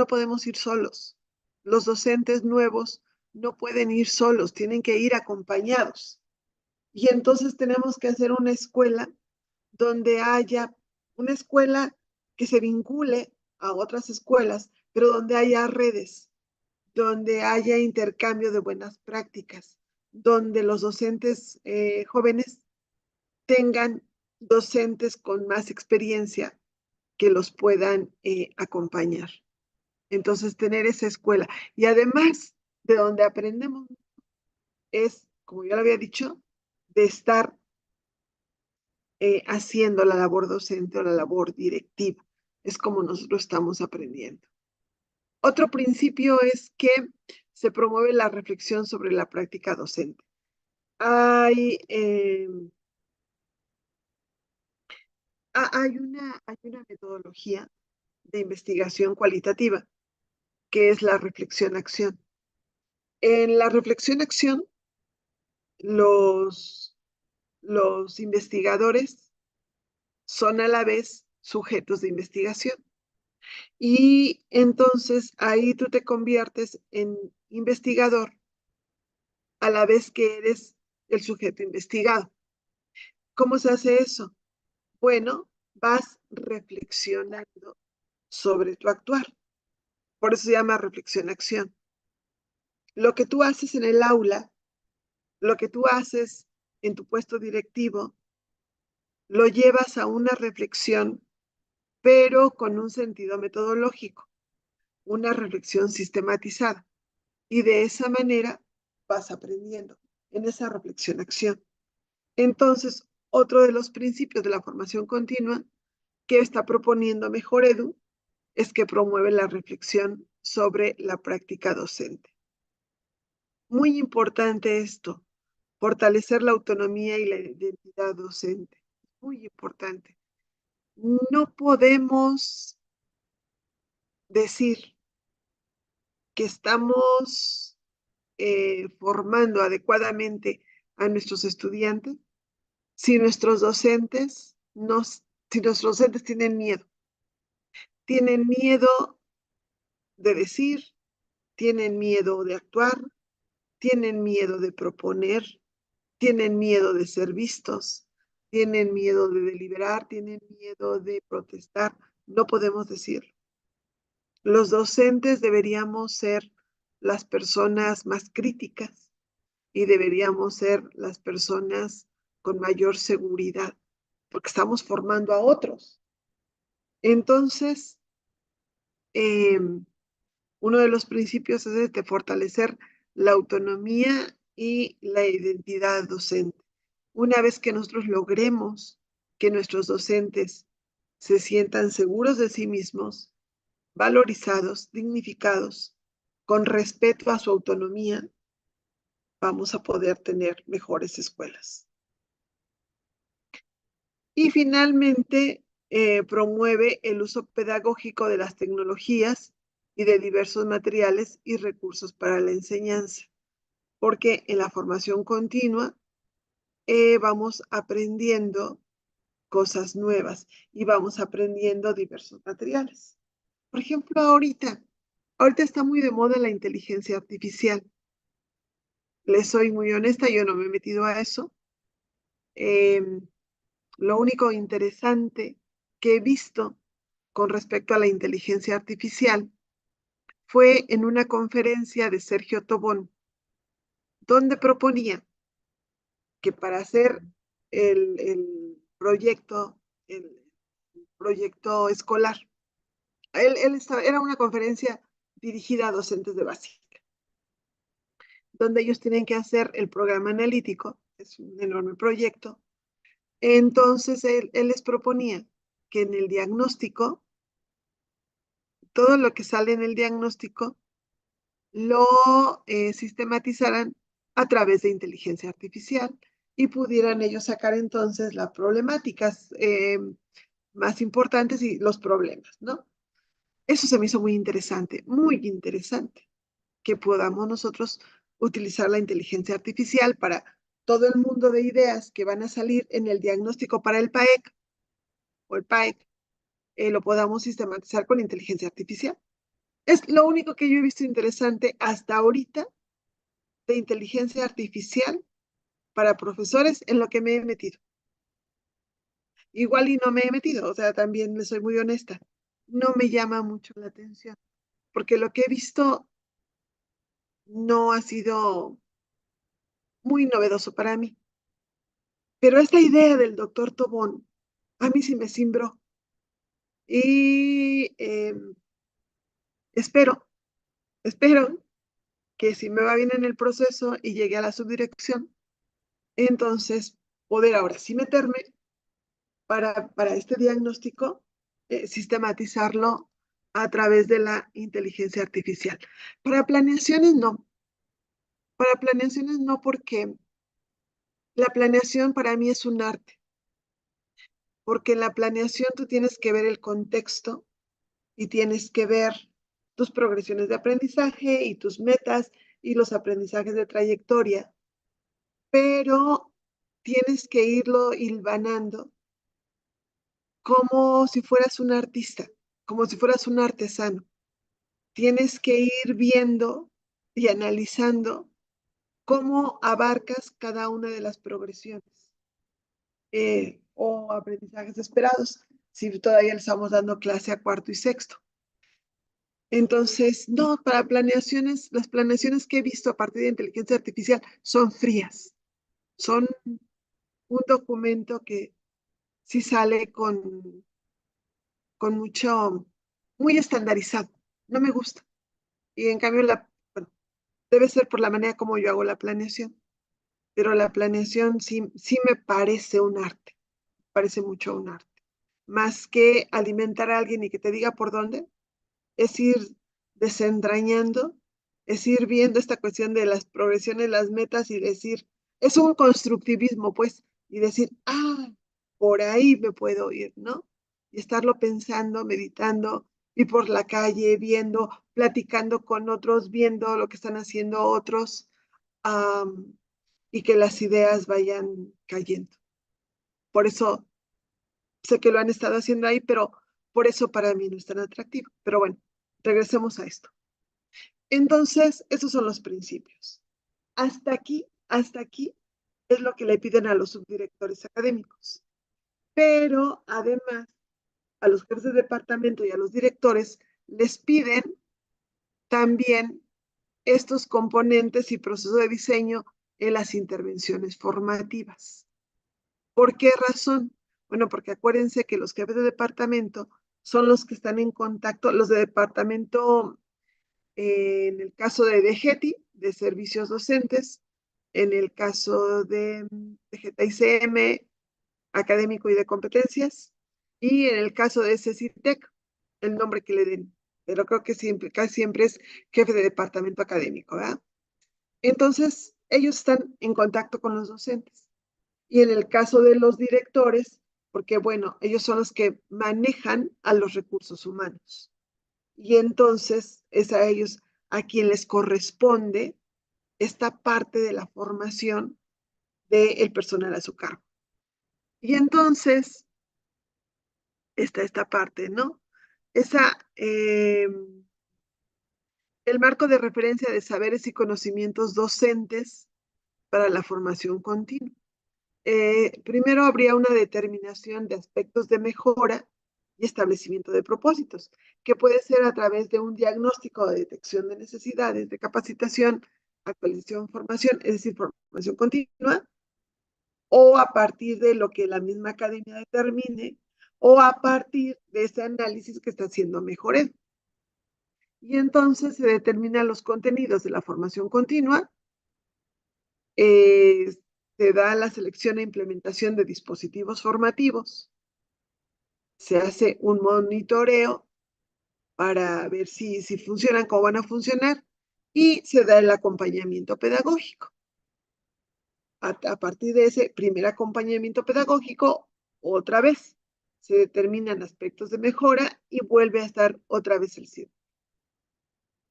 podemos ir solos. Los docentes nuevos no pueden ir solos, tienen que ir acompañados. Y entonces tenemos que hacer una escuela donde haya una escuela que se vincule a otras escuelas, pero donde haya redes, donde haya intercambio de buenas prácticas, donde los docentes jóvenes tengan docentes con más experiencia que los puedan acompañar. Entonces, tener esa escuela. Y además, de donde aprendemos, es, como ya lo había dicho, de estar haciendo la labor docente o la labor directiva. Es como nosotros estamos aprendiendo. Otro principio es que se promueve la reflexión sobre la práctica docente. Hay una metodología de investigación cualitativa, que es la reflexión-acción. En la reflexión-acción, los investigadores son a la vez sujetos de investigación. Y entonces ahí tú te conviertes en investigador a la vez que eres el sujeto investigado. ¿Cómo se hace eso? Bueno, vas reflexionando sobre tu actuar. Por eso se llama reflexión-acción. Lo que tú haces en el aula, lo que tú haces en tu puesto directivo, lo llevas a una reflexión, pero con un sentido metodológico, una reflexión sistematizada. Y de esa manera vas aprendiendo en esa reflexión-acción. Entonces, otro de los principios de la formación continua que está proponiendo Mejor Edu es que promueve la reflexión sobre la práctica docente. Muy importante esto, fortalecer la autonomía y la identidad docente. Muy importante. No podemos decir que estamos formando adecuadamente a nuestros estudiantes si nuestros docentes si nuestros docentes tienen miedo de decir, tienen miedo de actuar, tienen miedo de proponer, tienen miedo de ser vistos, tienen miedo de deliberar, tienen miedo de protestar. No podemos decirlo. Los docentes deberíamos ser las personas más críticas y deberíamos ser las personas con mayor seguridad, porque estamos formando a otros. Entonces, uno de los principios es de fortalecer la autonomía y la identidad docente. Una vez que nosotros logremos que nuestros docentes se sientan seguros de sí mismos, valorizados, dignificados, con respeto a su autonomía, vamos a poder tener mejores escuelas. Y finalmente, promueve el uso pedagógico de las tecnologías y de diversos materiales y recursos para la enseñanza, porque en la formación continua vamos aprendiendo cosas nuevas y vamos aprendiendo diversos materiales. Por ejemplo, ahorita está muy de moda la inteligencia artificial. Les soy muy honesta, yo no me he metido a eso. Lo único interesante que he visto con respecto a la inteligencia artificial fue en una conferencia de Sergio Tobón, donde proponía que para hacer el proyecto escolar, era una conferencia dirigida a docentes de básica, donde ellos tienen que hacer el programa analítico, es un enorme proyecto. Entonces, él les proponía que en el diagnóstico, todo lo que sale en el diagnóstico, lo sistematizaran a través de inteligencia artificial y pudieran ellos sacar entonces las problemáticas más importantes y los problemas, ¿no? Eso se me hizo muy interesante, que podamos nosotros utilizar la inteligencia artificial para todo el mundo de ideas que van a salir en el diagnóstico para el PAEC o el PAEC, lo podamos sistematizar con inteligencia artificial. Es lo único que yo he visto interesante hasta ahorita de inteligencia artificial para profesores en lo que me he metido. Igual y no me he metido, o sea, también les soy muy honesta. No me llama mucho la atención, porque lo que he visto no ha sido muy novedoso para mí. Pero esta idea del doctor Tobón, a mí sí me cimbró. Y espero que si me va bien en el proceso y llegué a la subdirección, entonces poder ahora sí meterme para este diagnóstico, sistematizarlo a través de la inteligencia artificial. Para planeaciones no. Para planeaciones no, porque la planeación para mí es un arte. Porque en la planeación tú tienes que ver el contexto y tienes que ver tus progresiones de aprendizaje y tus metas y los aprendizajes de trayectoria, pero tienes que irlo hilvanando como si fueras un artista, como si fueras un artesano. Tienes que ir viendo y analizando cómo abarcas cada una de las progresiones o aprendizajes esperados, si todavía le estamos dando clase a cuarto y sexto. Entonces, no, para planeaciones, las planeaciones que he visto a partir de inteligencia artificial son frías, son un documento que sí sale con mucho, muy estandarizado. No me gusta. Y en cambio, bueno, debe ser por la manera como yo hago la planeación, pero la planeación sí me parece un arte, parece mucho un arte. Más que alimentar a alguien y que te diga por dónde, es ir desentrañando, es ir viendo esta cuestión de las progresiones, las metas y decir, es un constructivismo, pues, y decir, por ahí me puedo ir, ¿no? Y estarlo pensando, meditando, y por la calle, viendo, platicando con otros, viendo lo que están haciendo otros, y que las ideas vayan cayendo. Por eso sé que lo han estado haciendo ahí, pero por eso para mí no es tan atractivo. Pero bueno, regresemos a esto. Entonces, esos son los principios. Hasta aquí es lo que le piden a los subdirectores académicos. Pero además, a los jefes de departamento y a los directores les piden también estos componentes y procesos de diseño en las intervenciones formativas. ¿Por qué razón? Bueno, porque acuérdense que los jefes de departamento son los que están en contacto, los de departamento, en el caso de DGETI, de servicios docentes, en el caso de DGTICM, académico y de competencias, y en el caso de CECITEC, el nombre que le den, pero creo que siempre, casi siempre es jefe de departamento académico, ¿verdad? Entonces, ellos están en contacto con los docentes. Y en el caso de los directores, porque bueno, ellos son los que manejan a los recursos humanos. Y entonces es a ellos a quien les corresponde esta parte de la formación del personal a su cargo. Y entonces está esta parte, ¿no? El marco de referencia de saberes y conocimientos docentes para la formación continua. Primero habría una determinación de aspectos de mejora y establecimiento de propósitos, que puede ser a través de un diagnóstico de detección de necesidades de capacitación, actualización, formación, es decir, formación continua, o a partir de lo que la misma academia determine, o a partir de ese análisis que está haciendo Mejored. Y entonces se determinan los contenidos de la formación continua, se da la selección e implementación de dispositivos formativos, se hace un monitoreo para ver si funcionan, cómo van a funcionar, y se da el acompañamiento pedagógico. A partir de ese primer acompañamiento pedagógico, otra vez se determinan aspectos de mejora y vuelve a estar otra vez el círculo.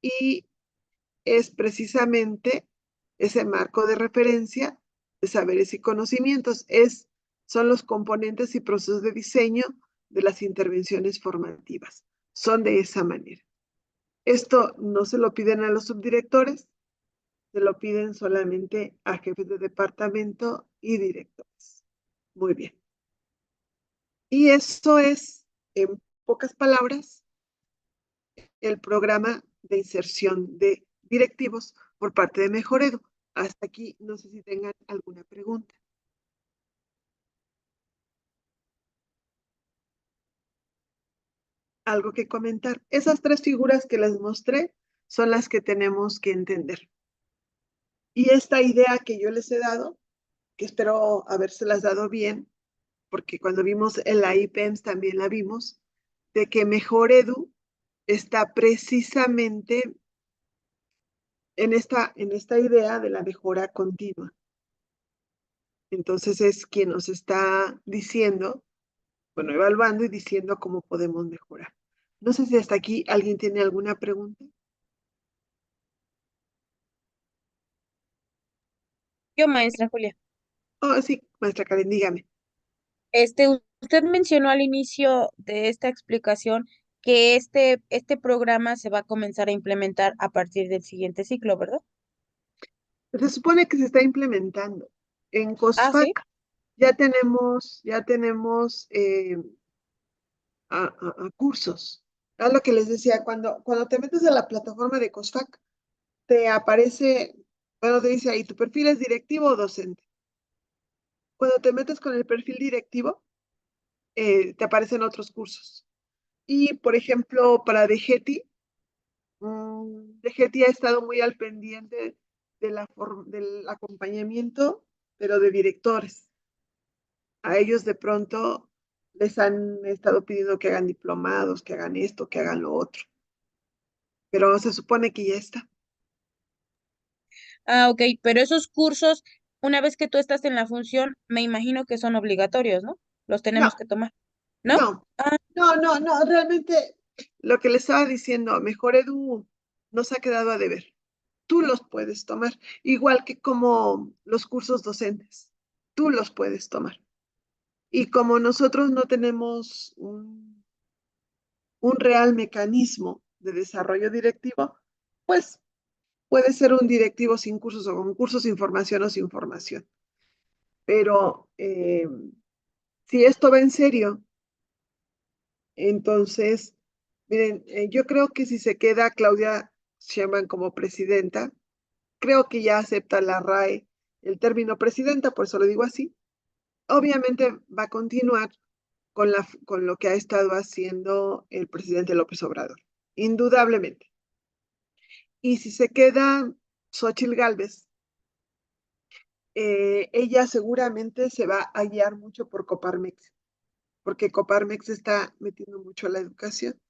Y es precisamente ese marco de referencia de saberes y conocimientos, son los componentes y procesos de diseño de las intervenciones formativas. Son de esa manera. Esto no se lo piden a los subdirectores, se lo piden solamente a jefes de departamento y directores. Muy bien. Y esto es, en pocas palabras, el programa de inserción de directivos por parte de Mejoredo. Hasta aquí, no sé si tengan alguna pregunta. Algo que comentar. Esas tres figuras que les mostré son las que tenemos que entender. Y esta idea que yo les he dado, que espero habérselas dado bien, porque cuando vimos en la IPEMS también la vimos, de que Mejor Edu está precisamente en esta idea de la mejora continua. Entonces es quien nos está diciendo, bueno, evaluando y diciendo cómo podemos mejorar. No sé si hasta aquí alguien tiene alguna pregunta. Yo, maestra Julia. Oh, sí, maestra Karen, dígame. Usted mencionó al inicio de esta explicación que este programa se va a comenzar a implementar a partir del siguiente ciclo, ¿verdad? Se supone que se está implementando. En Ah, sí. COSFAC ya tenemos a cursos. Es lo que les decía, cuando te metes a la plataforma de COSFAC, te aparece, bueno, te dice ahí, tu perfil es directivo o docente. Cuando te metes con el perfil directivo, te aparecen otros cursos. Y, por ejemplo, para DGETI, DGETI ha estado muy al pendiente del acompañamiento, pero de directores. A ellos de pronto les han estado pidiendo que hagan diplomados, que hagan esto, que hagan lo otro. Pero se supone que ya está. Ah, ok, pero esos cursos, una vez que tú estás en la función, me imagino que son obligatorios, ¿no? Los tenemos No, que tomar, ¿no? no, Ah, no, realmente lo que les estaba diciendo, Mejor Edu nos ha quedado a deber. Tú los puedes tomar, igual que como los cursos docentes. Tú los puedes tomar. Y como nosotros no tenemos un real mecanismo de desarrollo directivo, pues puede ser un directivo sin cursos o con cursos, sin formación o sin formación. Pero si esto va en serio, entonces, miren, yo creo que si se queda Claudia Sheinbaum como presidenta, creo que ya acepta la RAE el término presidenta, por eso lo digo así. Obviamente va a continuar con lo que ha estado haciendo el presidente López Obrador, indudablemente. Y si se queda Xóchitl Gálvez, ella seguramente se va a guiar mucho por Coparmex, porque Coparmex está metiendo mucho a la educación.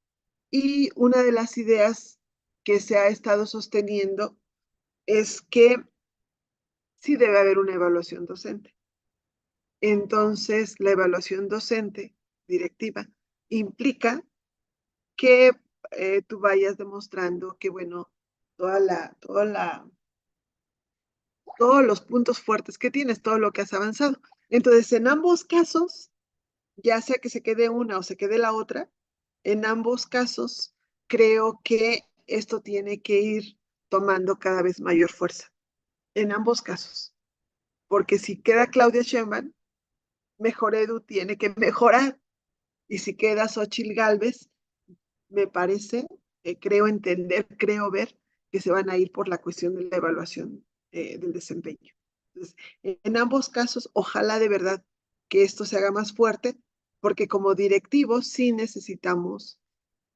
Y una de las ideas que se ha estado sosteniendo es que sí debe haber una evaluación docente. Entonces, la evaluación docente directiva implica que tú vayas demostrando que, bueno, todos los puntos fuertes que tienes, todo lo que has avanzado. Entonces, en ambos casos, ya sea que se quede una o se quede la otra, en ambos casos, creo que esto tiene que ir tomando cada vez mayor fuerza. En ambos casos. Porque si queda Claudia Sheinbaum, Mejor Edu tiene que mejorar. Y si queda Xóchitl Gálvez, me parece, creo entender, creo ver que se van a ir por la cuestión de la evaluación del desempeño. Entonces, en ambos casos, ojalá de verdad que esto se haga más fuerte, porque como directivos sí necesitamos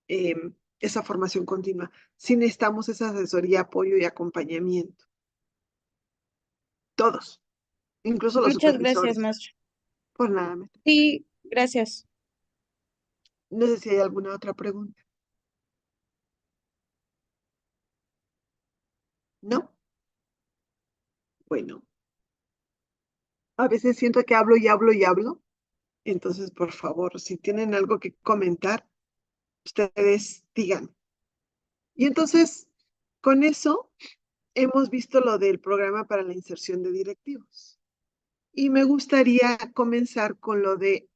eh, esa formación continua, sí necesitamos esa asesoría, apoyo y acompañamiento. Todos, incluso los muchas gracias, supervisores. maestra. Por nada, Sí, gracias. no sé si hay alguna otra pregunta. ¿No? Bueno, a veces siento que hablo y hablo y hablo. Entonces, por favor, si tienen algo que comentar, ustedes digan. Y entonces, con eso, hemos visto lo del programa para la inserción de directivos. Y me gustaría comenzar con lo de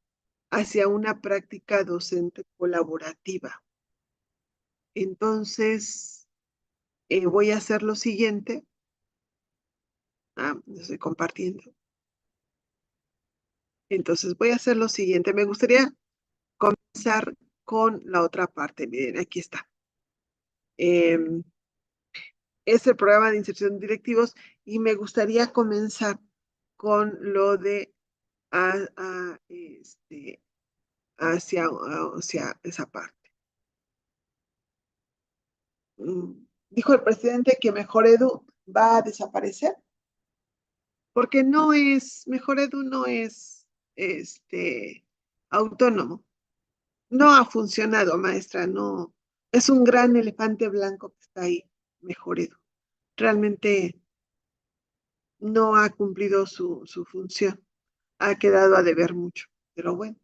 hacia una práctica docente colaborativa. Entonces, voy a hacer lo siguiente. Lo estoy compartiendo. Entonces, voy a hacer lo siguiente. Me gustaría comenzar con la otra parte. Miren, aquí está. Es el programa de inserción de directivos y me gustaría comenzar con lo de hacia esa parte. Dijo el presidente que Mejor Edu va a desaparecer. porque Mejor Edu no es autónomo. No ha funcionado, maestra, no. Es un gran elefante blanco que está ahí, Mejor Edu. Realmente no ha cumplido su función. Ha quedado a deber mucho, pero bueno.